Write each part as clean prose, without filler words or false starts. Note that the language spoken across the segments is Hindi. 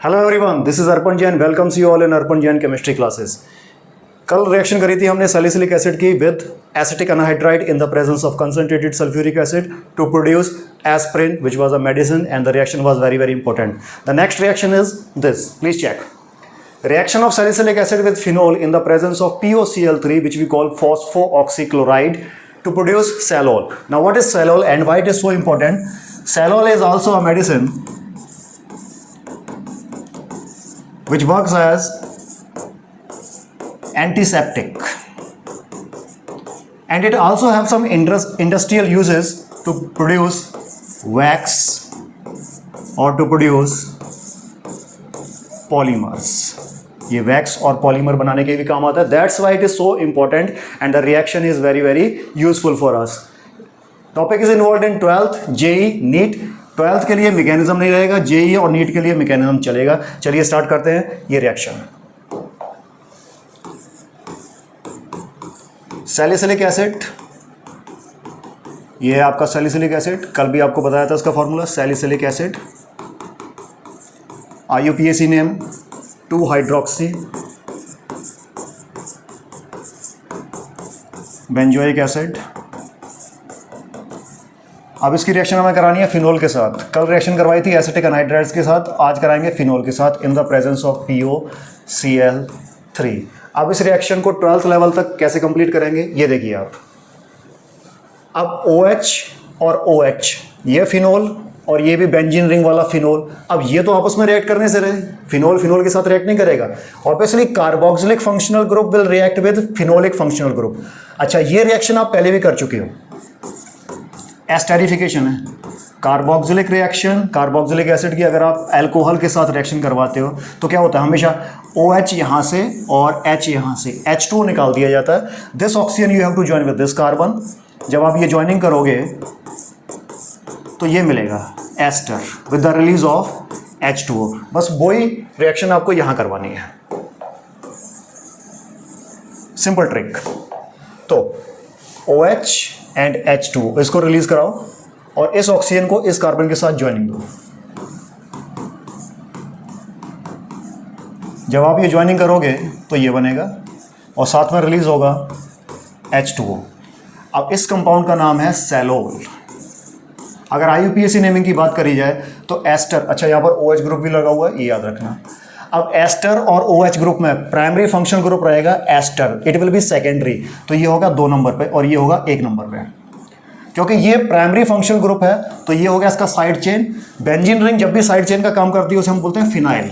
Hello everyone, this is Arpan Jain, welcomes you all in Arpan Jain chemistry classes. कल रिएक्शन करी थी हमने सैलिसिलिक एसिड की with acetic anhydride in the presence of concentrated sulphuric acid to produce aspirin which was a medicine and the reaction was very very important. The next reaction is this, please check. Reaction of salicylic acid with phenol in the presence of POCl3 which we call phosphooxychloride to produce salol. Now what is salol and why it is so important? Salol is also a medicine which works as antiseptic and it also have some industrial uses to produce wax or to produce polymers. ये वैक्स और पॉलीमर बनाने के भी काम आता है। That's why it is so important and the reaction is very very useful for us. Topic is involve in 12th JEE NEET. 12th के लिए मैकेनिज्म नहीं रहेगा, जेई और नीट के लिए मैकेनिज्म चलेगा। चलिए स्टार्ट करते हैं ये रिएक्शन। सैलिसिलिक एसिड, ये है आपका सैलिसिलिक एसिड। कल भी आपको बताया था इसका formula, salicylic acid IUPAC name two hydroxy benzoic acid. अब इसकी रिएक्शन हमें करानी है फिनोल के साथ। कल रिएक्शन करवाई थी एसिटिक अनहाइड्राइड्स के साथ, आज कराएंगे फिनोल के साथ इन द प्रेजेंस ऑफ POCl3। अब इस रिएक्शन को 12th लेवल तक कैसे कंप्लीट करेंगे ये देखिए आप। अब OH और OH, ये फिनोल और ये भी बेंजीन रिंग वाला फिनोल। अब ये तो आपस में रिएक्ट करने से रहे, फिनोल फिनोल के साथ रिएक्ट नहीं करेगा। Obviously carboxylic functional group will react with phenolic functional group. अच्छा, ये रिएक्शन आप पहले भी कर चुके हो, एस्टेरिफिकेशन है। कार्बोक्सिलिक रिएक्शन, कार्बोक्सिलिक एसिड की अगर आप अल्कोहल के साथ रिएक्शन करवाते हो तो क्या होता है, हमेशा OH यहाँ से और H यहाँ से H2 निकाल दिया जाता है। This oxygen you have to join with this carbon. जब आप ये ज्वाइनिंग करोगे तो ये मिलेगा ester with the release of H2O। बस वही रिएक्शन आपको यहां करवानी है, सिंपल ट्रिक। तो OH एंड H2O इसको रिलीज कराओ और इस ऑक्सीजन को इस कार्बन के साथ ज्वाइनिंग दो। जब आप ये ज्वाइनिंग करोगे तो ये बनेगा और साथ में रिलीज होगा H2O। अब इस कंपाउंड का नाम है सैलोल। अगर IUPAC नेमिंग की बात करी जाए तो एस्टर, अच्छा यहाँ पर OH ग्रुप भी लगा हुआ है, ये याद रखना। अब एस्टर और OH ग्रुप में प्राइमरी फंक्शनल ग्रुप रहेगा ester, it will be secondary, तो ये होगा 2 नंबर पे और ये होगा 1 नंबर पे। क्योंकि ये प्राइमरी फंक्शनल ग्रुप है तो ये हो गया इसका साइड चेन। बेंजीन रिंग जब भी साइड चेन का काम करती है उसे हम बोलते हैं फिनाइल,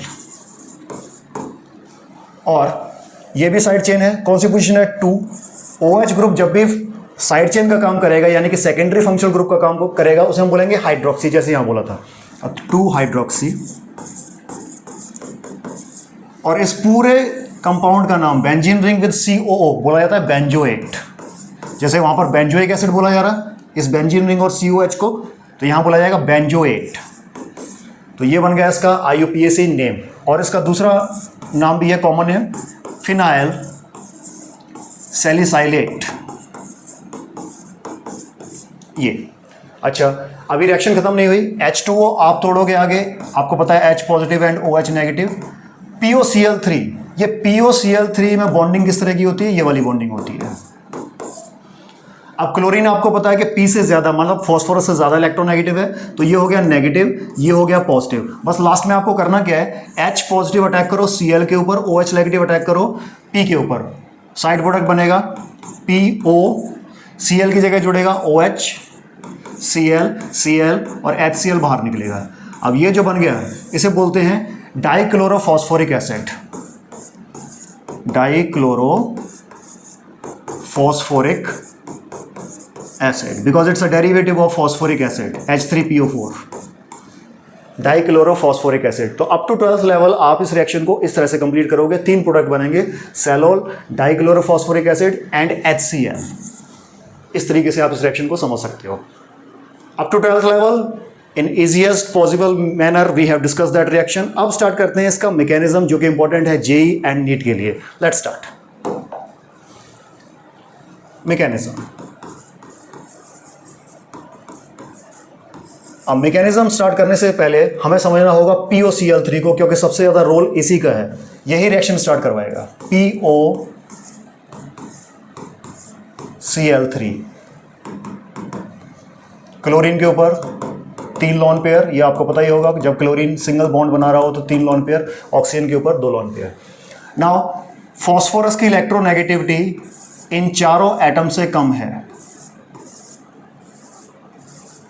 और ये भी साइड चेन है। कौन सी पोजीशन है, 2। OH ग्रुप जब भी साइड चेन का काम करेगा यानी कि सेकेंडरी फंक्शनल ग्रुप का काम करेगा उसे हम बोलेंगे हाइड्रोक्सी, जैसे यहां बोला था। अब 2-हाइड्रोक्सी, और इस पूरे कंपाउंड का नाम बेंजीन रिंग विद COO बोला जाता है बेंजोएट। जैसे वहां पर बेंजोइक एसिड बोला जा रहा इस बेंजीन रिंग और COH को, तो यहां बोला जाएगा बेंजोएट। तो ये बन गया इसका IUPAC नेम। और इसका दूसरा नाम भी है, कॉमन है, फिनाइल सैलिसाइलेट। ये अच्छा, अभी रिएक्शन खत्म नहीं हुई। H2O आप तोड़ोगे आगे, आपको पता है H positive and OH negative. POCl3, ये POCl3 में बॉन्डिंग किस तरह की होती है, ये वाली बॉन्डिंग होती है। अब क्लोरीन आपको पता है कि P से ज्यादा, मतलब फॉस्फोरस से ज्यादा इलेक्ट्रोनेगेटिव है, तो ये हो गया नेगेटिव, ये हो गया पॉजिटिव। बस लास्ट में आपको करना क्या है, H पॉजिटिव अटैक करो Cl के ऊपर, OH नेगेटिव अटैक करो P के ऊपर, साइड प्रोडक्ट बनेगा PO, Cl की जगह जुड़ेगा OH, Cl और HCl बाहर निकलेगा। अब ये जो बन गया इसे बोलते हैं dichlorophosphoric acid. Dichlorophosphoric acid because it's a derivative of phosphoric acid H3PO4, dichlorophosphoric acid. तो अप टू 12th लेवल आप इस रिएक्शन को इस तरह से कंप्लीट करोगे। 3 प्रोडक्ट बनेंगे, सैलोल, डाइक्लोरोफॉस्फोरिक एसिड एंड HCl। इस तरीके से आप इस रिएक्शन को समझ सकते हो। Up to 12th level, in easiest possible manner we have discussed that reaction. अब स्टार्ट करते हैं इसका मैकेनिज्म जो कि इंपॉर्टेंट है JEE एंड नीट के लिए। Let's start. मैकेनिज्म, अब मैकेनिज्म स्टार्ट करने से पहले हमें समझना होगा POCl3 को, क्योंकि सबसे ज़्यादा रोल इसी का है, यही रिएक्शन स्टार्ट करवाएगा। POCl3 क्लोरीन के ऊपर 3 लॉन पेयर, ये आपको पता ही होगा कि जब क्लोरीन सिंगल बॉन्ड बना रहा हो तो 3 लॉन पेयर, ऑक्सीजन के ऊपर 2 लॉन पेयर। नाउ फॉस्फोरस की इलेक्ट्रोनेगेटिविटी इन चारों एटम से कम है।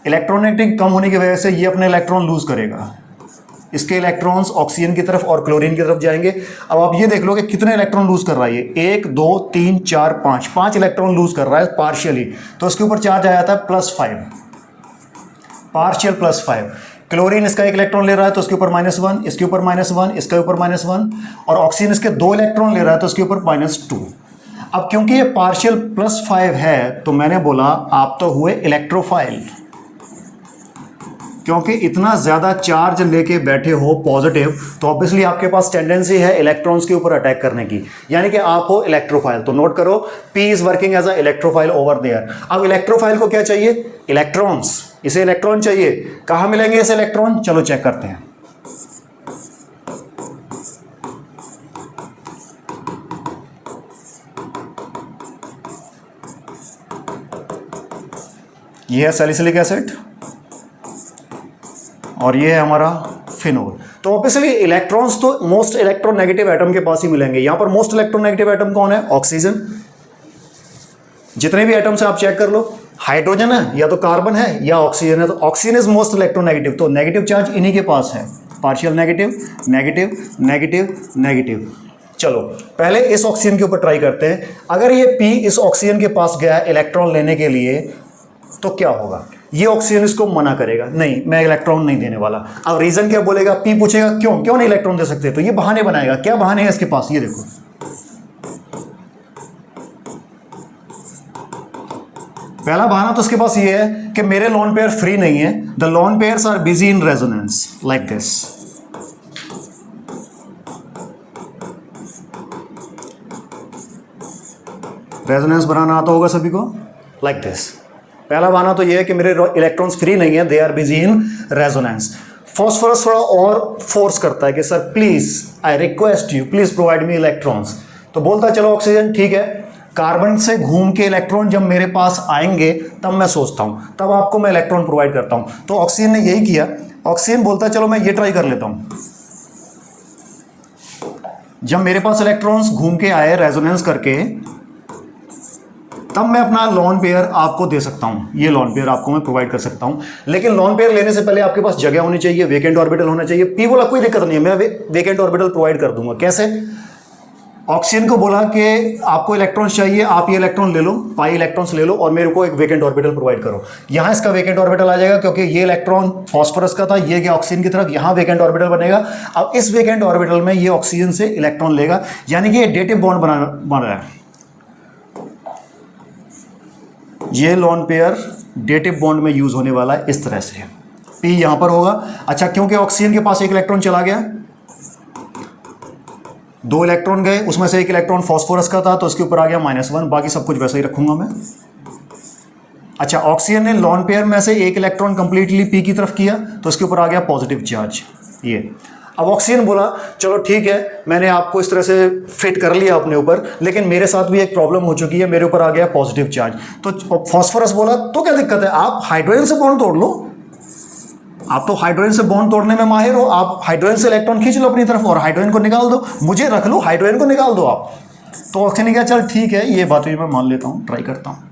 इलेक्ट्रोनेगेटिविटी कम होने की वजह से ये अपने इलेक्ट्रॉन लूज करेगा, इसके इलेक्ट्रॉन्स ऑक्सीजन की तरफ और क्लोरीन की तरफ जाएंगे। अब आप ये देख लो कि कितने इलेक्ट्रॉन लूज कर रहा है ये, 1 2 3 4 5, 5 इलेक्ट्रॉन लूज कर रहा है पार्शियली, तो इसके ऊपर चार्ज आ जाता है +5, पार्शियल +5। क्लोरीन इसका 1 इलेक्ट्रॉन ले रहा है तो इसके ऊपर -1, इसके ऊपर -1, इसके ऊपर -1, और ऑक्सीजन इसके 2 इलेक्ट्रॉन ले रहा है तो इसके ऊपर -2। अब क्योंकि ये पार्शियल +5 है तो मैंने बोला आप तो हुए इलेक्ट्रोफाइल, क्योंकि इतना ज़्यादा चार्ज लेके बैठे हो पॉजिटिव, तो ऑब्वियसली आपके पास टेंडेंसी है इलेक्ट्रॉन्स के ऊपर अटैक करने की, यानी कि आप हो इलेक्ट्रोफाइल। तो नोट करो, P is working as a electrophile over there. अब इलेक्ट्रोफाइल को क्या चाहिए? इलेक्ट्रॉन्स, इसे इलेक्ट्रॉन चाहिए। कहाँ मिलेंगे इसे इलेक्ट्रॉन? चलो चेक करते हैं। ये है सैलिसिलिक एसिड और ये है हमारा फिनोल। तो ऑब्वियसली इलेक्ट्रॉन्स तो मोस्ट इलेक्ट्रोनेगेटिव एटम के पास ही मिलेंगे। यहां पर मोस्ट इलेक्ट्रोनेगेटिव एटम कौन है? ऑक्सीजन। जितने भी एटम से आप चेक कर लो, हाइड्रोजन है या तो कार्बन है या ऑक्सीजन है, तो ऑक्सीजन इज मोस्ट इलेक्ट्रोनेगेटिव, तो नेगेटिव चार्ज इन्हीं के पास है। Partial negative, negative, negative, negative. चलो पहले इस ऑक्सीजन के ऊपर ट्राई करते हैं। अगर ये P इस ऑक्सीजन के पास गया इलेक्ट्रॉन लेने के लिए तो क्या होगा? ये ऑक्सीजन इसको मना करेगा, नहीं मैं इलेक्ट्रॉन नहीं देने वाला। अब रीजन क्या बोलेगा? P पूछेगा क्यों नहीं इलेक्ट्रॉन दे सकते, तो ये बहाने बनाएगा। क्या बहाने हैं इसके पास? ये देखो, पहला बहाना तो इसके पास ये है कि मेरे लोन पेयर फ्री नहीं है, the lone pairs are busy in resonance like this. Resonance बनाना आता होगा सभी को, लाइक दिस। पहला बहाना तो ये है कि मेरे इलेक्ट्रॉन्स फ्री नहीं है, they are busy in resonance. Phosphorus थोड़ा और फोर्स करता है कि sir please I request you please provide me electrons, तो बोलता है चलो ऑक्सीजन ठीक है, कार्बन से घूम के इलेक्ट्रॉन जब मेरे पास आएंगे तब मैं सोचता हूं, तब आपको मैं इलेक्ट्रॉन प्रोवाइड करता हूं। तो ऑक्सीजन ने यही किया। ऑक्सीजन बोलता है चलो मैं ये ट्राई कर लेता हूं, जब मेरे पास इलेक्ट्रॉन्स घूम के आए रेजोनेंस करके, तब मैं अपना लॉन पेयर आपको दे सकता हूं। ये लॉन पेयर आपको मैं प्रोवाइड कर सकता हूं, लेकिन लॉन पेयर लेने से पहले आपके पास जगह होनी चाहिए, वेकेंट ऑर्बिटल होना चाहिए। P बोला कोई दिक्कत नहीं है, मैं वेकेंट ऑर्बिटल प्रोवाइड कर दूंगा। कैसे? ऑक्सीजन को बोला कि आपको इलेक्ट्रॉन्स चाहिए, आप ये इलेक्ट्रॉन ले लो, पाई इलेक्ट्रॉन्स ले लो और मेरे को एक वेकेंट ऑर्बिटल प्रोवाइड करो। यहाँ इसका वेकेंट ऑर्बिटल आ जाएगा क्योंकि ये इलेक्ट्रॉन फॉस्फोरस का था, ये गया ऑक्सीजन की तरफ, यहाँ वेकेंट ऑर्बिटल बनेगा। अब इस वेकेंट ऑर्बिटल में ये ऑक्सीजन से इलेक्ट्रॉन लेगा, यानी कि ये डेटिव बॉन्ड बन रहा है। ये लॉन पेयर डेटिव बॉन्ड में यूज होने वाला है इस तरह से। P यहां पर होगा। अच्छा, क्योंकि ऑक्सीजन के पास एक इलेक्ट्रॉन चला गया, 2 इलेक्ट्रॉन गए, उसमें से एक इलेक्ट्रॉन फॉस्फोरस का था तो उसके ऊपर आ गया -1, बाकी सब कुछ वैसे ही रखूंगा मैं। अच्छा, ऑक्सीजन ने लॉन पेयर में से एक इलेक्ट्रॉन कंप्लीटली P की तरफ किया तो उसके ऊपर आ गया पॉजिटिव चार्ज। ये अब ऑक्सीजन बोला चलो ठीक है, मैंने आपको इस तरह से फिट कर लिया अपने ऊपर, लेकिन मेरे साथ भी एक प्रॉब्लम हो चुकी है, मेरे ऊपर आ गया पॉजिटिव चार्ज। तो फॉस्फोरस बोला तो क्या दिक्कत है, आप हाइड्रोजन से बॉन्ड तोड़ लो, आप तो हाइड्रोजन से बॉन्ड तोड़ने में माहिर हो, आप हाइड्रोजन से इलेक्ट्रॉन खींच लो अपनी तरफ और हाइड्रोजन को निकाल दो, मुझे रख लो, हाइड्रोजन को निकाल दो आप। तो ऑक्सीजन ने कहा चल ठीक है, ये बात भी मैं मान लेता हूँ, ट्राई करता हूँ।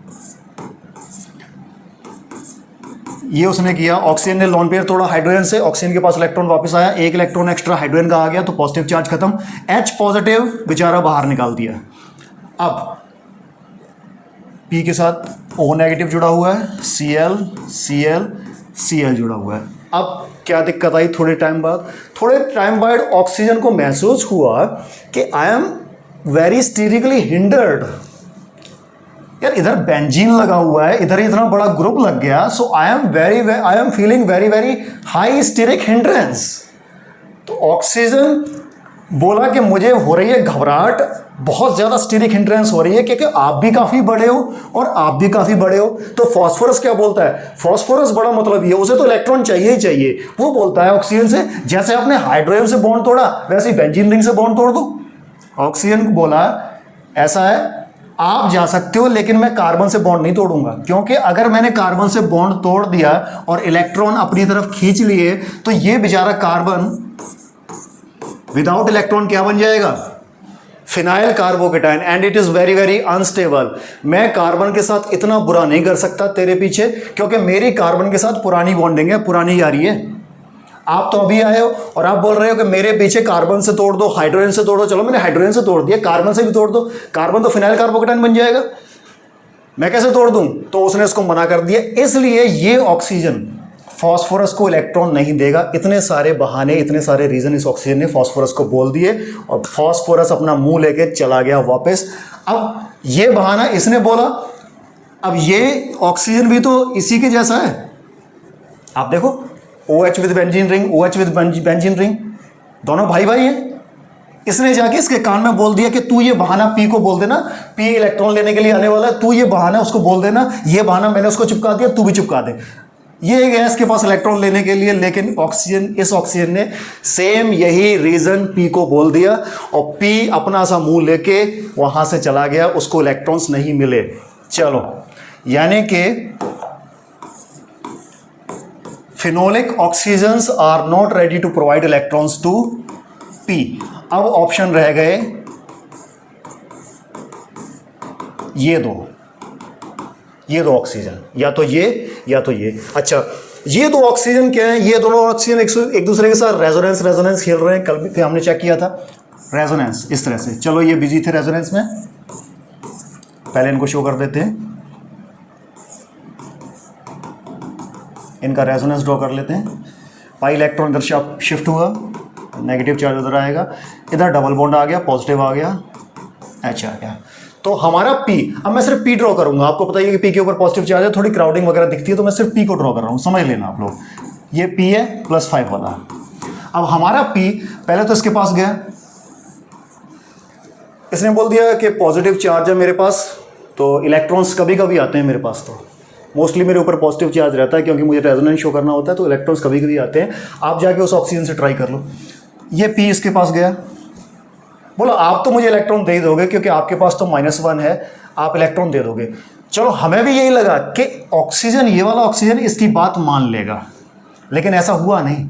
ये उसने किया, ऑक्सीजन ने लॉन पेयर तोड़ा हाइड्रोजन से, ऑक्सीजन के पास इलेक्ट्रॉन वापस आया, एक इलेक्ट्रॉन एक्स्ट्रा हाइड्रोजन का आ गया तो पॉजिटिव चार्ज खत्म, H पॉजिटिव बेचारा बाहर निकाल दिया। अब P के साथ O नेगेटिव जुड़ा हुआ है, Cl Cl Cl जुड़ा हुआ है। अब क्या दिक्कत आई? थोड़े टाइम बाद ऑक्सीजन को महसूस हुआ कि आई एम वेरी स्टीरिकली हिंडर्ड, यार इधर बेंजीन लगा हुआ है, इधर इतना बड़ा ग्रुप लग गया, so I am feeling very very high steric hindrance. तो ऑक्सीजन बोला कि मुझे हो रही है घबराहट, बहुत ज़्यादा स्टीरिक हिंड्रेंस हो रही है क्योंकि आप भी काफ़ी बड़े हो और आप भी काफ़ी बड़े हो। तो फास्फोरस क्या बोलता है, फास्फोरस बड़ा मतलब ये, उसे तो इलेक्ट्रॉन चाहिए ही चाहिए। वो बोलता है ऑक्सीजन से, जैसे आपने हाइड्रोजन से बॉन्ड तोड़ा वैसे ही बेंजीन रिंग से बॉन्ड तोड़ दो। ऑक्सीजन बोला ऐसा है, आप जा सकते हो लेकिन मैं कार्बन से बॉन्ड नहीं तोड़ूंगा, क्योंकि अगर मैंने कार्बन से बॉन्ड तोड़ दिया और इलेक्ट्रॉन अपनी तरफ खींच लिए तो ये बेचारा कार्बन विदाउट इलेक्ट्रॉन क्या बन जाएगा, phenyl carbocation, and it is very very unstable. मैं कार्बन के साथ इतना बुरा नहीं कर सकता तेरे पीछे, क्योंकि मेरी कार्बन के साथ पुरानी बॉन्डिंग है, पुरानी यारी है। आप तो अभी आए हो और आप बोल रहे हो कि मेरे पीछे कार्बन से तोड़ दो, हाइड्रोजन से तोड़ दो। चलो मैंने हाइड्रोजन से तोड़ दिया, कार्बन से भी तोड़ दो, कार्बन तो फिनाइल कार्बोकेटाइन बन जाएगा, मैं कैसे तोड़ दूं? तो उसने इसको मना कर दिया। इसलिए ये ऑक्सीजन फास्फोरस को इलेक्ट्रॉन नहीं देगा। इतने सारे बहाने, इतने सारे रीजन इस ऑक्सीजन ने फास्फोरस को बोल दिए और फास्फोरस अपना मुंह लेके चला गया वापस। अब ये बहाना इसने बोला, अब ये ऑक्सीजन भी तो इसी के जैसा है। आप देखो, OH with benzene ring, OH with benzene ring, दोनों भाई भाई हैं। इसने जाके इसके कान में बोल दिया कि तू ये बहाना पी को बोल देना, पी इलेक्ट्रॉन लेने के लिए आने वाला है, तू ये बहाना उसको बोल देना, ये बहाना मैंने उसको चिपका दिया, तू भी चिपका दे। ये गैस के पास इलेक्ट्रॉन लेने के लिए, लेकिन ऑक्सीजन, इस ऑक्सीजन ने सेम यही रीजन पी को बोल दिया और पी अपना सा मुंह लेके वहां से चला गया, उसको इलेक्ट्रॉन्स नहीं मिले। चलो, यानी कि phenolic oxygens are not ready to provide electrons to P. अब ऑप्शन रह गए ये दो ऑक्सीजन, या तो ये या तो ये। अच्छा, ये दो ऑक्सीजन क्या है? ये दोनों ऑक्सीजन एक दूसरे के साथ रेजोनेंस खेल रहे हैं। कल भी हमने चेक किया था रेजोनेंस इस तरह से। चलो, ये बिजी थे रेजोनेंस में, पहले इनको शो कर देते हैं, इनका रेजोनेंस ड्रॉ कर लेते हैं। पाई इलेक्ट्रॉन इधर शिफ्ट हुआ, नेगेटिव चार्ज उधर आएगा, इधर डबल बॉन्ड आ गया, पॉजिटिव आ गया, H आ गया। तो हमारा P, अब मैं सिर्फ P ड्रॉ करूंगा। आपको पता है कि P के ऊपर पॉजिटिव चार्ज है, थोड़ी क्राउडिंग वगैरह दिखती है, तो मैं सिर्फ P को ड्रॉ कर रहा हूँ, समझ लेना आप लोग। ये P है +5 वाला। अब हमारा P पहले तो इसके पास गया, इसने बोल दिया कि पॉजिटिव चार्ज है मेरे पास, तो इलेक्ट्रॉन्स कभी कभी आते हैं मेरे पास, तो मोस्टली मेरे ऊपर पॉजिटिव चार्ज रहता है क्योंकि मुझे रेजोनेंस शो करना होता है, तो इलेक्ट्रॉन्स कभी कभी आते हैं। आप जाके उस ऑक्सीजन से ट्राई कर लो। ये P इसके पास गया, बोला आप तो मुझे इलेक्ट्रॉन दे ही दोगे क्योंकि आपके पास तो -1 है, आप इलेक्ट्रॉन दे दोगे। चलो, हमें भी यही लगा कि ऑक्सीजन, ये वाला ऑक्सीजन इसकी बात मान लेगा, लेकिन ऐसा हुआ नहीं।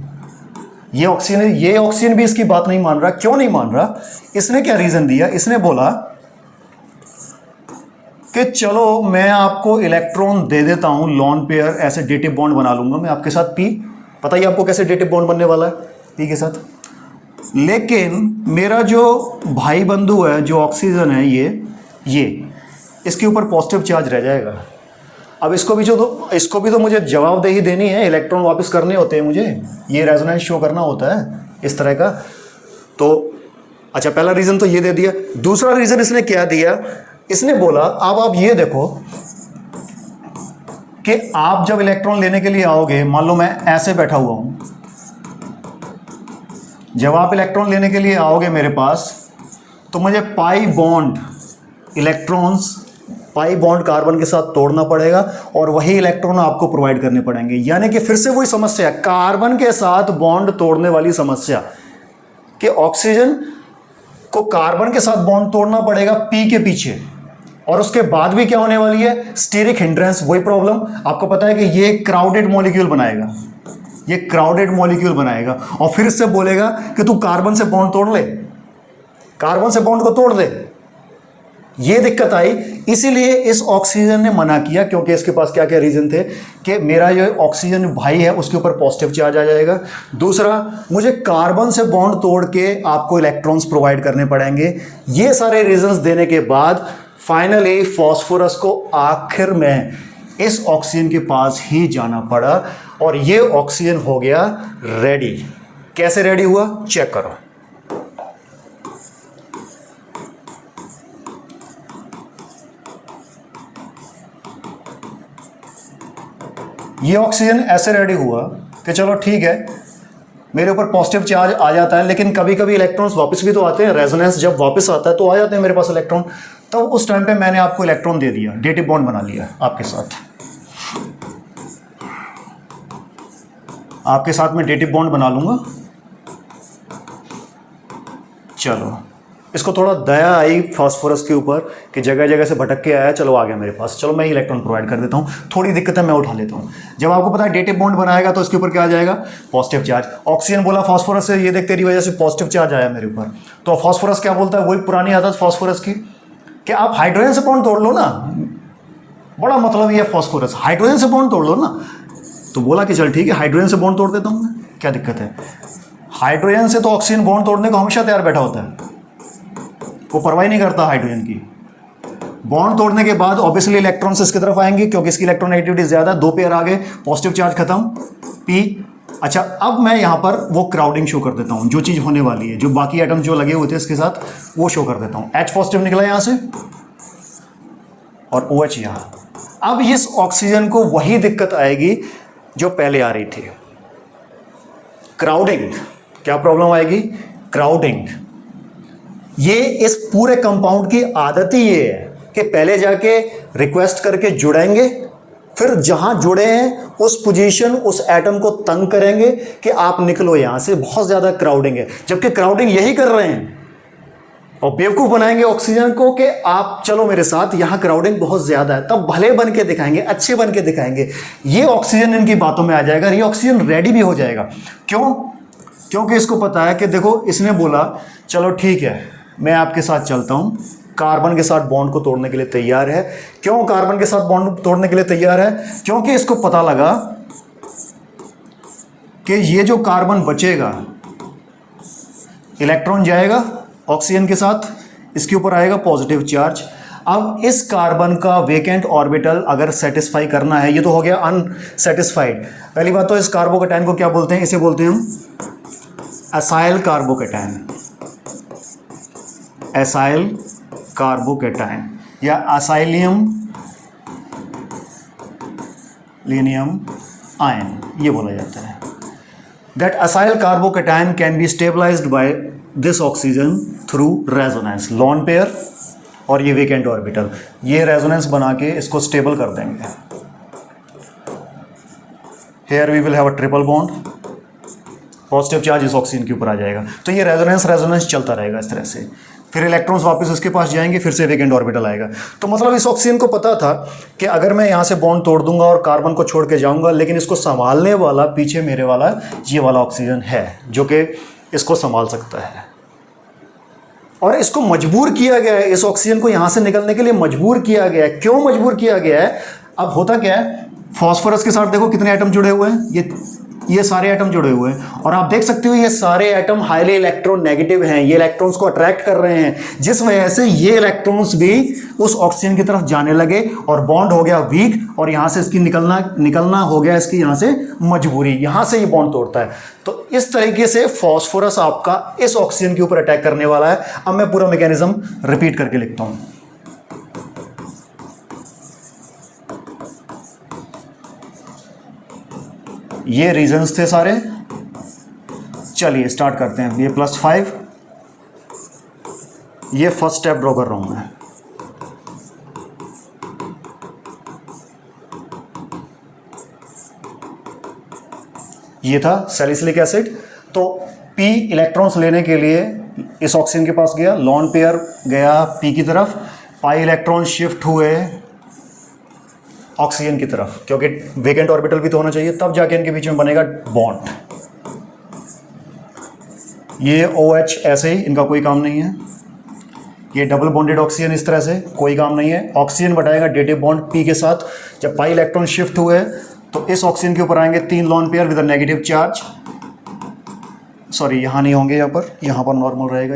ये ऑक्सीजन भी इसकी बात नहीं मान रहा। क्यों नहीं मान रहा? इसने क्या रीजन दिया? इसने बोला कि चलो मैं आपको इलेक्ट्रॉन दे देता हूं, लॉन पेयर, ऐसे डेटिव बॉन्ड बना लूंगा मैं आपके साथ P। पता ही आपको कैसे डेटिव बॉन्ड बनने वाला है P के साथ। लेकिन मेरा जो भाई बंधु है, जो ऑक्सीजन है, ये इसके ऊपर पॉजिटिव चार्ज रह जाएगा। अब इसको भी तो मुझे जवाबदेही देनी है, इलेक्ट्रॉन वापस करने होते हैं मुझे, ये रेजोनेंस शो करना होता है इस तरह का। तो अच्छा, पहला रीज़न तो ये दे दिया। दूसरा रीज़न इसने क्या दिया? इसने बोला अब आप ये देखो कि आप जब इलेक्ट्रॉन लेने के लिए आओगे, मान लो मैं ऐसे बैठा हुआ हूं, जब आप इलेक्ट्रॉन लेने के लिए आओगे मेरे पास, तो मुझे pi bond electrons, pi bond carbon के साथ तोड़ना पड़ेगा और वही इलेक्ट्रॉन आपको प्रोवाइड करने पड़ेंगे। यानी कि फिर से वही समस्या, कार्बन के साथ बॉन्ड तोड़ने वाली समस्या, कि ऑक्सीजन को कार्बन के साथ बॉन्ड तोड़ना पड़ेगा P के पीछे, और उसके बाद भी क्या होने वाली है? Stearic hindrance. वही प्रॉब्लम, आपको पता है कि ये क्राउडेड मॉलिक्यूल बनाएगा, ये क्राउडेड मॉलिक्यूल बनाएगा और फिर इससे बोलेगा कि तू कार्बन से बॉन्ड तोड़ ले, कार्बन से बॉन्ड को तोड़ दे। ये दिक्कत आई, इसीलिए इस ऑक्सीजन ने मना किया, क्योंकि इसके पास क्या क्या रीजन थे कि मेरा जो ऑक्सीजन भाई है उसके ऊपर पॉजिटिव चार्ज आ जाएगा। दूसरा, मुझे कार्बन से बॉन्ड तोड़ के आपको इलेक्ट्रॉन्स प्रोवाइड करने पड़ेंगे। ये सारे रीजंस देने के बाद फाइनली फास्फोरस को आखिर में इस ऑक्सीजन के पास ही जाना पड़ा और ये ऑक्सीजन हो गया रेडी। कैसे रेडी हुआ? चेक करो। ये ऑक्सीजन ऐसे रेडी हुआ कि चलो ठीक है, मेरे ऊपर पॉजिटिव चार्ज आ जाता है, लेकिन कभी कभी इलेक्ट्रॉन्स वापस भी तो आते हैं, रेजोनेंस जब वापस आता है तो आ जाते हैं मेरे पास इलेक्ट्रॉन। तो उस टाइम पे मैंने आपको इलेक्ट्रॉन दे दिया, डेटिव बॉन्ड बना लिया आपके साथ मैं डेटिव बॉन्ड बना लूंगा। चलो, इसको थोड़ा दया आई फास्फोरस के ऊपर कि जगह जगह से भटक के आया, चलो आ गया मेरे पास, चलो मैं इलेक्ट्रॉन प्रोवाइड कर देता हूँ, थोड़ी दिक्कत है मैं उठा लेता हूँ। जब आपको पता है डेटिव बॉन्ड बनाएगा तो इसके ऊपर क्या आ जाएगा, पॉजिटिव चार्ज। ऑक्सीजन बोला फास्फोरस से, ये देख तेरी वजह से पॉजिटिव चार्ज आया मेरे ऊपर। तो फास्फोरस क्या बोलता है, वही पुरानी आदत फास्फोरस की कि आप हाइड्रोजन से बॉन्ड तोड़ लो ना, बड़ा मतलब ये फास्फोरस, हाइड्रोजन से बॉन्ड तोड़ लो ना। तो बोला कि चल ठीक है, हाइड्रोजन से बॉन्ड तोड़ देता हूँ मैं, क्या दिक्कत है। हाइड्रोजन से तो ऑक्सीजन बॉन्ड तोड़ने को हमेशा तैयार बैठा होता है, वो परवाही नहीं करता हाइड्रोजन की। बॉन्ड तोड़ने के बाद ऑब्वियसली इलेक्ट्रॉन्स इसकी तरफ आएंगे क्योंकि इसकी इलेक्ट्रोनेगेटिविटी ज्यादा, 2 पेयर आ गए, पॉजिटिव चार्ज खत्म, पी। अच्छा, अब मैं यहां पर वो क्राउडिंग शो कर देता हूं, जो चीज होने वाली है, जो बाकी एटम्स जो लगे हुए थे इसके साथ वो शो कर देता हूं। H पॉजिटिव निकला यहां से और OH यहां। अब इस ऑक्सीजन को वही दिक्कत आएगी जो पहले आ रही थी, क्राउडिंग। क्या प्रॉब्लम आएगी, क्राउडिंग। ये इस पूरे कंपाउंड की आदत ही ये है कि पहले जाके रिक्वेस्ट करके जुड़ेंगे, फिर जहां जुड़े हैं उस पोजीशन, उस एटम को तंग करेंगे कि आप निकलो यहां से, बहुत ज्यादा क्राउडिंग है। जबकि क्राउडिंग यही कर रहे हैं और बेवकूफ बनाएंगे ऑक्सीजन को कि आप चलो मेरे साथ, यहां क्राउडिंग बहुत ज्यादा है, तब भले बन के दिखाएंगे, अच्छे बन के दिखाएंगे। ये ऑक्सीजन इनकी बातों में आ जाएगा, ये ऑक्सीजन रेडी भी हो जाएगा। क्यों, क्योंकि इसको पता है कि देखो इसने बोला चलो ठीक है मैं आपके साथ चलता हूं, कार्बन के साथ बॉन्ड को तोड़ने के लिए तैयार है। क्यों कार्बन के साथ बॉन्ड तोड़ने के लिए तैयार है, क्योंकि इसको पता लगा कि ये जो कार्बन बचेगा, इलेक्ट्रॉन जाएगा ऑक्सीजन के साथ, इसके ऊपर आएगा पॉजिटिव चार्ज। अब इस कार्बन का वेकेंट ऑर्बिटल अगर सेटिस्फाई करना है, ये तो हो गया अनसेटिस्फाइड। पहली बात तो इस कार्बोकैटायन को क्या बोलते हैं, इसे बोलते हैं हम एसाइल कार्बोकैटायन, एसाइल कार्बोकैटायन या असाइलियम लीनियम आयन, ये बोला जाता है। That acyl carbocation can be stabilised by this oxygen through resonance, lone pair और ये वेकेंट ऑर्बिटल, ये रेजोनेंस बना के इसको स्टेबल कर देंगे। Here we will have a triple bond, positive charge इस ऑक्सीजन के ऊपर आ जाएगा। तो ये रेजोनेंस चलता रहेगा इस तरह से, फिर इलेक्ट्रॉन्स वापस इसके पास जाएंगे, फिर से वेकेंट ऑर्बिटल आएगा। तो मतलब इस ऑक्सीजन को पता था कि अगर मैं यहाँ से बॉन्ड तोड़ दूंगा और कार्बन को छोड़ के जाऊंगा, लेकिन इसको संभालने वाला पीछे मेरे वाला ये वाला ऑक्सीजन है जो कि इसको संभाल सकता है। और इसको मजबूर किया गया है, इस ऑक्सीजन को यहाँ से निकलने के लिए मजबूर किया गया है। क्यों मजबूर किया गया है, अब होता क्या है, फॉस्फोरस के साथ देखो कितने एटम जुड़े हुए हैं, ये सारे एटम जुड़े हुए हैं और आप देख सकते हो ये सारे एटम हाईली इलेक्ट्रोनेगेटिव हैं, ये इलेक्ट्रॉन्स को अट्रैक्ट कर रहे हैं, जिस वजह से ये इलेक्ट्रॉन्स भी उस ऑक्सीजन की तरफ जाने लगे और बॉन्ड हो गया वीक और यहां से इसकी निकलना हो गया इसकी यहां से मजबूरी, यहां से ये बॉन्ड तोड़ता है। तो इस तरीके से फॉस्फोरस आपका इस ऑक्सीजन के ऊपर अटैक करने वाला है। अब मैं पूरा मैकेनिज्म रिपीट करके लिखता हूं। ये रीजंस थे सारे, चलिए स्टार्ट करते हैं। ये +5, ये फर्स्ट स्टेप ड्रॉ कर रहा हूं मैं। ये था सैलिसिलिक एसिड। तो P इलेक्ट्रॉन्स लेने के लिए इस ऑक्सीजन के पास गया, लॉन पेयर गया P की तरफ, पाई इलेक्ट्रॉन शिफ्ट हुए ऑक्सीजन की तरफ, क्योंकि वेकेंट ऑर्बिटल भी तो होना चाहिए, तब जाके इनके बीच में बनेगा बॉन्ड। ये OH ऐसे ही, इनका कोई काम नहीं है। ये डबल बॉन्डेड ऑक्सीजन इस तरह से, कोई काम नहीं है। ऑक्सीजन बढ़ाएगा डेटिव बॉन्ड P के साथ। जब पाई इलेक्ट्रॉन शिफ्ट हुए तो इस ऑक्सीजन के ऊपर आएंगे 3 lone pair with a negative charge. Sorry, यहाँ नहीं होंगे, यहाँ पर नॉर्मल रहेगा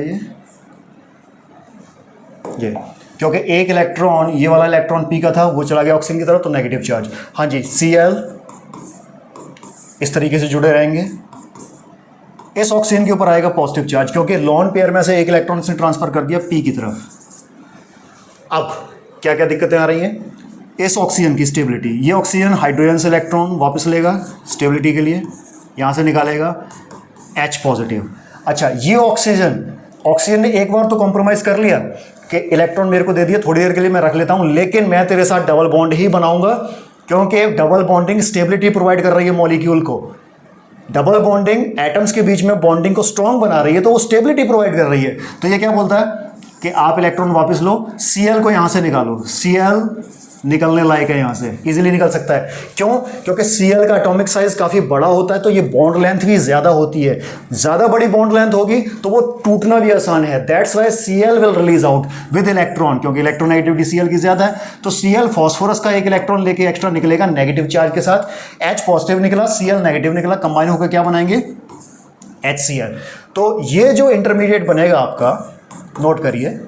ये क्योंकि एक इलेक्ट्रॉन, ये वाला इलेक्ट्रॉन P का था, वो चला गया ऑक्सीजन की तरफ, तो नेगेटिव चार्ज। हाँ जी, Cl इस तरीके से जुड़े रहेंगे। इस ऑक्सीजन के ऊपर आएगा पॉजिटिव चार्ज क्योंकि लॉन पेयर में से एक इलेक्ट्रॉन इसने ट्रांसफर कर दिया P की तरफ। अब क्या क्या दिक्कतें आ रही हैं, इस ऑक्सीजन की स्टेबिलिटी, ये ऑक्सीजन हाइड्रोजन से इलेक्ट्रॉन वापस लेगा स्टेबिलिटी के लिए, यहाँ से निकालेगा, H पॉजिटिव। अच्छा, ये ऑक्सीजन ने एक बार तो कॉम्प्रोमाइज़ कर लिया कि इलेक्ट्रॉन मेरे को दे दिया, थोड़ी देर के लिए मैं रख लेता हूँ, लेकिन मैं तेरे साथ डबल बॉन्ड ही बनाऊंगा, क्योंकि डबल बॉन्डिंग स्टेबिलिटी प्रोवाइड कर रही है मॉलिक्यूल को। डबल बॉन्डिंग एटम्स के बीच में बॉन्डिंग को स्ट्रॉन्ग बना रही है, तो वो स्टेबिलिटी प्रोवाइड कर रही है। तो ये क्या बोलता है कि आप इलेक्ट्रॉन वापस लो, Cl को यहां से निकालो। Cl निकलने लायक है, यहां से इजीली निकल सकता है। क्यों? क्योंकि Cl का एटॉमिक साइज काफी बड़ा होता है, तो ये बॉन्ड लेंथ भी ज्यादा होती है। ज्यादा बड़ी बॉन्ड लेंथ होगी तो वो टूटना भी आसान है। That's Y Cl will release out with electron, क्योंकि इलेक्ट्रोनेगेटिविटी Cl की ज्यादा है। तो Cl फॉस्फोरस का एक इलेक्ट्रॉन लेके एक्स्ट्रा निकलेगा नेगेटिव चार्ज के साथ। H पॉजिटिव निकला, Cl नेगेटिव निकला, कंबाइन होकर क्या बनाएंगे? HCl। तो ये जो इंटरमीडिएट बनेगा आपका, नोट करिए,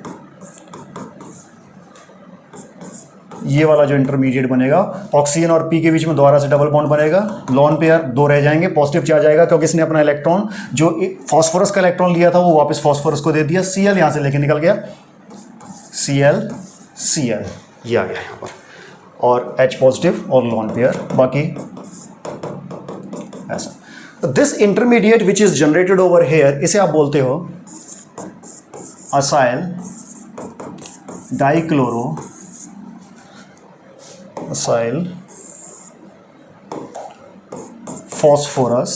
ये वाला जो इंटरमीडिएट बनेगा, ऑक्सीजन और पी के बीच में दोबारा से डबल बॉन्ड बनेगा, लॉन पेयर दो रह जाएंगे, पॉजिटिव चार्ज आएगा क्योंकि इसने अपना इलेक्ट्रॉन जो फॉस्फोरस का इलेक्ट्रॉन लिया था वो वापस फॉस्फोरस को दे दिया। Cl यहां से लेके निकल गया, Cl ये आ गया यहां पर, और H पॉजिटिव और लॉन पेयर, बाकी ऐसा। This intermediate which is generated over here, इसे आप बोलते हो acyl dichloro acyl phosphorus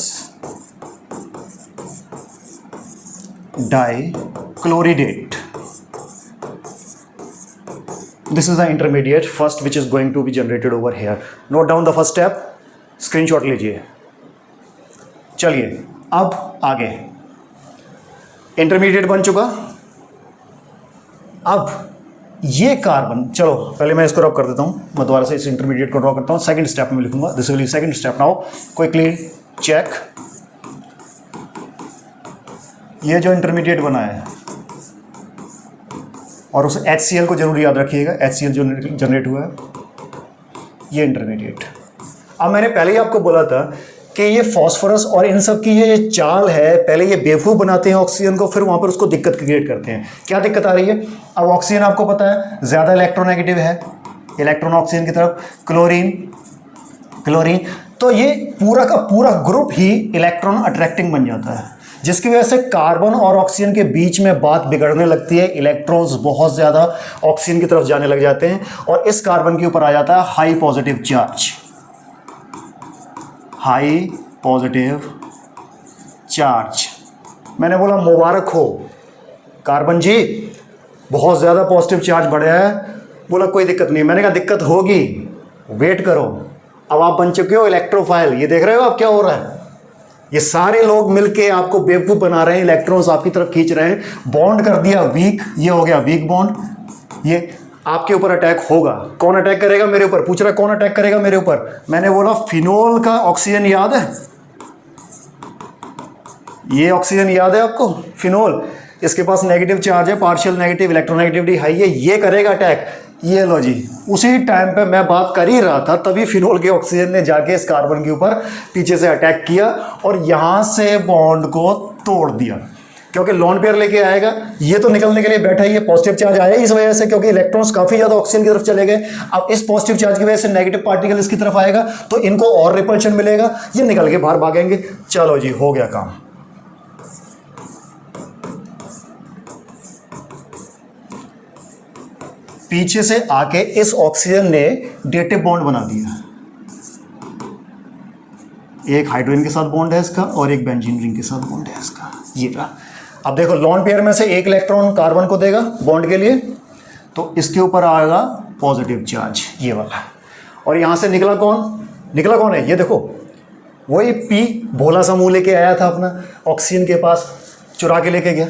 dichloridate. This is the intermediate first which is going to be generated over here. Note down the first step, screenshot लीजिए। चलिए अब आगे, इंटरमीडिएट बन चुका। अब ये कार्बन, चलो पहले मैं इसको रब कर देता हूं, मैं दोबारा से इस इंटरमीडिएट को ड्रॉ करता हूं, सेकंड स्टेप में लिखूंगा, this will be second step. Now quickly check, ये जो इंटरमीडिएट बना है, और उस HCl को जरूर याद रखिएगा, HCl जो जनरेट हुआ है, ये इंटरमीडिएट। अब मैंने पहले ही आपको बोला था कि ये फॉस्फोरस और इन सब की ये चाल है, पहले ये बेवकूफ़ बनाते हैं ऑक्सीजन को, फिर वहाँ पर उसको दिक्कत क्रिएट करते हैं। क्या दिक्कत आ रही है? अब ऑक्सीजन आपको पता है ज़्यादा इलेक्ट्रोनेगेटिव है, इलेक्ट्रॉन ऑक्सीजन की तरफ, क्लोरीन, तो ये पूरा का पूरा ग्रुप ही इलेक्ट्रॉन अट्रैक्टिंग बन जाता है, जिसकी वजह से कार्बन और ऑक्सीजन के बीच में बात बिगड़ने लगती है। इलेक्ट्रॉन्स बहुत ज़्यादा ऑक्सीजन की तरफ जाने लग जाते हैं, और इस कार्बन के ऊपर आ जाता है high positive charge, high positive charge. मैंने बोला मुबारक हो कार्बन जी, बहुत ज़्यादा पॉजिटिव चार्ज बढ़ा है। बोला कोई दिक्कत नहीं। मैंने कहा दिक्कत होगी, वेट करो। अब आप बन चुके हो इलेक्ट्रोफाइल। ये देख रहे हो आप क्या हो रहा है? ये सारे लोग मिलके आपको बेवकूफ़ बना रहे हैं, इलेक्ट्रॉन्स आपकी तरफ खींच रहे हैं, बॉन्ड कर दिया वीक, ये हो गया वीक बॉन्ड। ये आपके ऊपर अटैक होगा। कौन अटैक करेगा? मेरे ऊपर। पूछ रहा कौन अटैक करेगा मेरे ऊपर? मैंने बोला फिनोल का ऑक्सीजन याद है? ये ऑक्सीजन याद है आपको? फिनोल, इसके पास नेगेटिव चार्ज है, पार्शियल नेगेटिव, इलेक्ट्रोनेगेटिविटी हाई है, ये करेगा अटैक। ये लो जी, उसी टाइम पे मैं बात कर ही रहा था, तभी फिनोल के ऑक्सीजन ने जाके इस कार्बन के ऊपर पीछे से अटैक किया और यहां से बॉन्ड को तोड़ दिया, क्योंकि लॉन पेयर लेके आएगा। ये तो निकलने के लिए बैठा ही है, पॉजिटिव चार्ज आया इस वजह से, क्योंकि इलेक्ट्रॉन्स काफी ज्यादा ऑक्सीजन की तरफ चले गए। अब इस पॉजिटिव चार्ज की वजह से नेगेटिव पार्टिकल इसकी तरफ आएगा, तो इनको और रिपल्शन मिलेगा, ये निकल के बाहर भागेंगे। चलो जी, हो गया काम। पीछे से आके इस ऑक्सीजन ने डेटिव बॉन्ड बना दिया। एक हाइड्रोजन के साथ बॉन्ड है इसका और एक बेंजीन रिंग के साथ बॉन्ड है इसका। ये रहा। अब देखो, लॉन पेयर में से एक इलेक्ट्रॉन कार्बन को देगा बॉन्ड के लिए, तो इसके ऊपर आएगा पॉजिटिव चार्ज, ये वाला। और यहां से निकला कौन है? ये देखो, वही पी, भोला सा मुंह लेके आया था अपना ऑक्सीजन के पास, चुरा के लेके गया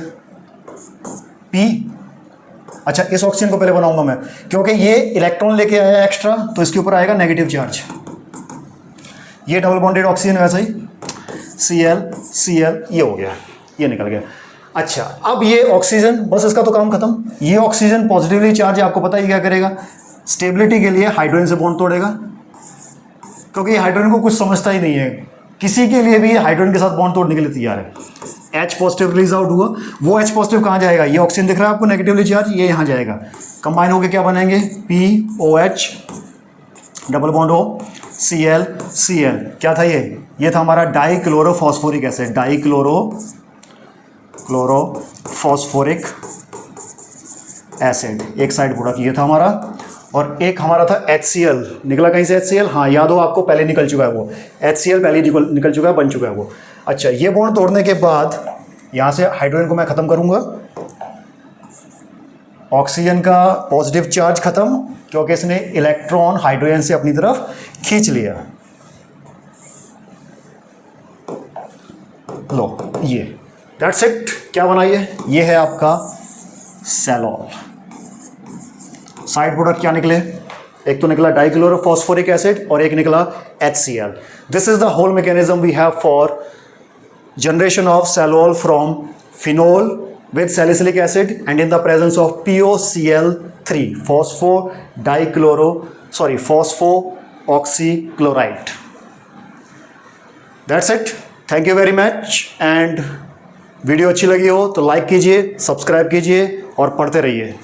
पी। अच्छा, इस ऑक्सीजन को पहले बनाऊंगा मैं, क्योंकि ये इलेक्ट्रॉन लेके आया एक्स्ट्रा, तो इसके ऊपर आएगा नेगेटिव चार्ज। ये डबल बॉन्डेड ऑक्सीजन वैसा ही, Cl, ये हो गया, ये निकल गया। अच्छा, अब ये ऑक्सीजन, बस इसका तो काम खत्म। ये ऑक्सीजन पॉजिटिवली चार्ज है, आपको पता ही क्या करेगा, स्टेबिलिटी के लिए हाइड्रोजन से बॉन्ड तोड़ेगा, क्योंकि हाइड्रोजन को कुछ समझता ही नहीं है। किसी के लिए भी हाइड्रोजन के साथ बॉन्ड तोड़ने के लिए तैयार है। H पॉजिटिव रिलीज आउट हुआ, वो H पॉजिटिव कहाँ जाएगा? ये ऑक्सीजन दिख रहा है आपको नेगेटिवली चार्ज, ये यहाँ जाएगा, कंबाइन होकर क्या बनेंगे? POH, double bond O, Cl, क्या था ये? ये था हमारा डाइक्लोरोफॉस्फोरिक एसिड, डाइक्लोरोफॉस्फोरिक एसिड, एक साइड प्रोडक्ट ये था हमारा। और एक हमारा था HCl, निकला कहीं से HCl, हाँ याद हो आपको, पहले निकल चुका है वो, HCl पहले निकल चुका है, बन चुका है वो। अच्छा, ये बॉन्ड तोड़ने के बाद यहाँ से हाइड्रोजन को मैं ख़त्म करूँगा, ऑक्सीजन का पॉजिटिव चार्ज खत्म, क्योंकि इसने इलेक्ट्रॉन हाइड्रोजन से अपनी तरफ खींच लिया। लो ये दैट्स इट, क्या बना ये है आपका सेलॉल। साइड प्रोडक्ट क्या निकले, एक तो निकला डाइक्लोरोफॉस्फोरिक एसिड और एक निकला HCl। This is the whole mechanism we have for generation of salol from phenol with salicylic acid and in the presence of POCl3, phosphooxychloride. That's it. Thank you very much, and video अच्छी लगी हो तो लाइक कीजिए, सब्सक्राइब कीजिए और पढ़ते रहिए।